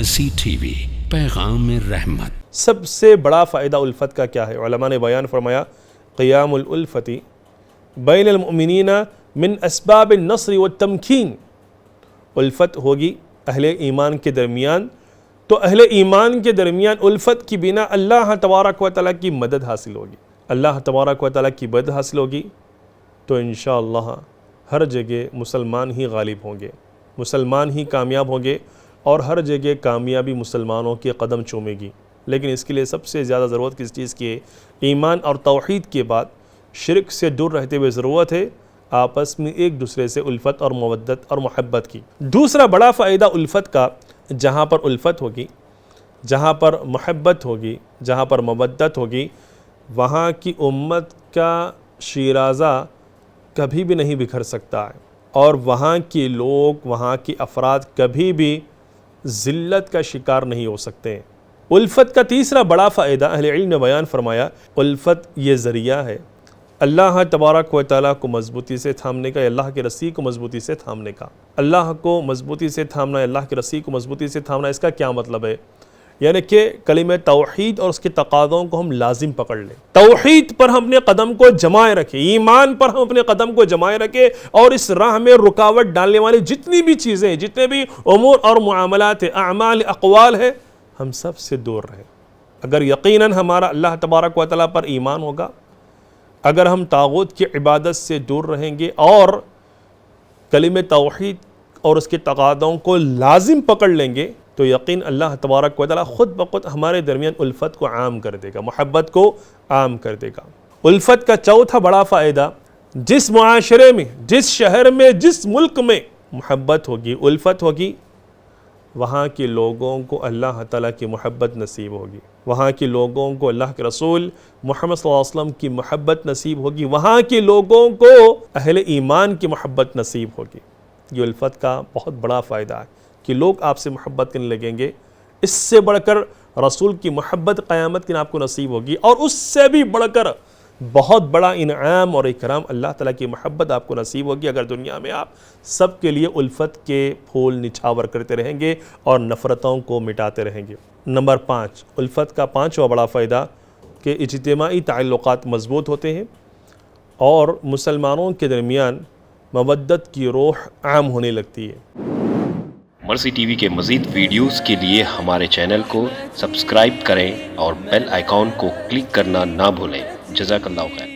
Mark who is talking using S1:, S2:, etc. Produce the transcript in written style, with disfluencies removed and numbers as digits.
S1: مرسی T V, پیغام رحمت۔
S2: سب سے بڑا فائدہ الفت کا کیا ہے؟ علماء نے بیان فرمایا قیام الالفت بین المؤمنین من اسباب النصر والتمکین۔ الفت ہوگی اہل ایمان کے درمیان، تو اہل ایمان کے درمیان الفت کی بنا اللہ تبارک و تعالیٰ کی مدد حاصل ہوگی، اللہ تبارک و تعالیٰ کی مدد حاصل ہوگی، تو انشاءاللہ ہر جگہ مسلمان ہی غالب ہوں گے، مسلمان ہی کامیاب ہوں گے، اور ہر جگہ کامیابی مسلمانوں کے قدم چومے گی۔ لیکن اس کے لیے سب سے زیادہ ضرورت کس چیز کی ہے؟ ایمان اور توحید کے بعد شرک سے دور رہتے ہوئے ضرورت ہے آپس میں ایک دوسرے سے الفت اور مودت اور محبت کی۔ دوسرا بڑا فائدہ الفت کا، جہاں پر الفت ہوگی، جہاں پر محبت ہوگی، جہاں پر مودت ہوگی، وہاں کی امت کا شیرازہ کبھی بھی نہیں بکھر سکتا ہے، اور وہاں کے لوگ، وہاں کی افراد کبھی بھی ذلت کا شکار نہیں ہو سکتے ہیں۔ الفت کا تیسرا بڑا فائدہ اہل علم نے بیان فرمایا، الفت یہ ذریعہ ہے اللہ تبارک و تعالیٰ کو مضبوطی سے تھامنے کا، اللہ کے رسی کو مضبوطی سے تھامنے کا۔ اللہ کو مضبوطی سے تھامنا، اللہ کے رسی کو مضبوطی سے تھامنا، اس کا کیا مطلب ہے؟ یعنی کہ کلمہ توحید اور اس کے تقاضوں کو ہم لازم پکڑ لیں، توحید پر ہم اپنے قدم کو جمائے رکھیں، ایمان پر ہم اپنے قدم کو جمائے رکھیں، اور اس راہ میں رکاوٹ ڈالنے والی جتنی بھی چیزیں ہیں، جتنے بھی امور اور معاملات ہیں، اعمال، اقوال ہیں، ہم سب سے دور رہیں۔ اگر یقیناً ہمارا اللہ تبارک و تعالیٰ پر ایمان ہوگا، اگر ہم طاغوت کی عبادت سے دور رہیں گے اور کلمہ توحید اور اس کے تقاضوں کو لازم پکڑ لیں گے، تو یقین اللہ تبارک و تعالیٰ خود بخود ہمارے درمیان الفت کو عام کر دے گا، محبت کو عام کر دے گا۔ الفت کا چوتھا بڑا فائدہ، جس معاشرے میں، جس شہر میں، جس ملک میں محبت ہوگی، الفت ہوگی، وہاں کے لوگوں کو اللہ تعالیٰ کی محبت نصیب ہوگی، وہاں کے لوگوں کو اللہ کے رسول محمد صلی اللہ علیہ وسلم کی محبت نصیب ہوگی، وہاں کے لوگوں کو اہل ایمان کی محبت نصیب ہوگی۔ یہ الفت کا بہت بڑا فائدہ ہے کہ لوگ آپ سے محبت کرنے لگیں گے۔ اس سے بڑھ کر رسول کی محبت قیامت کے دن آپ کو نصیب ہوگی، اور اس سے بھی بڑھ کر بہت بڑا انعام اور اکرام اللہ تعالیٰ کی محبت آپ کو نصیب ہوگی اگر دنیا میں آپ سب کے لیے الفت کے پھول نچھاور کرتے رہیں گے اور نفرتوں کو مٹاتے رہیں گے۔ نمبر 5، الفت کا پانچواں بڑا فائدہ کہ اجتماعی تعلقات مضبوط ہوتے ہیں اور مسلمانوں کے درمیان مودت کی روح عام ہونے لگتی ہے۔
S3: مرسی ٹی وی کے مزید ویڈیوز کے لیے ہمارے چینل کو سبسکرائب کریں اور بیل آئیکن کو کلک کرنا نہ بھولیں۔ جزاک اللہ خیر۔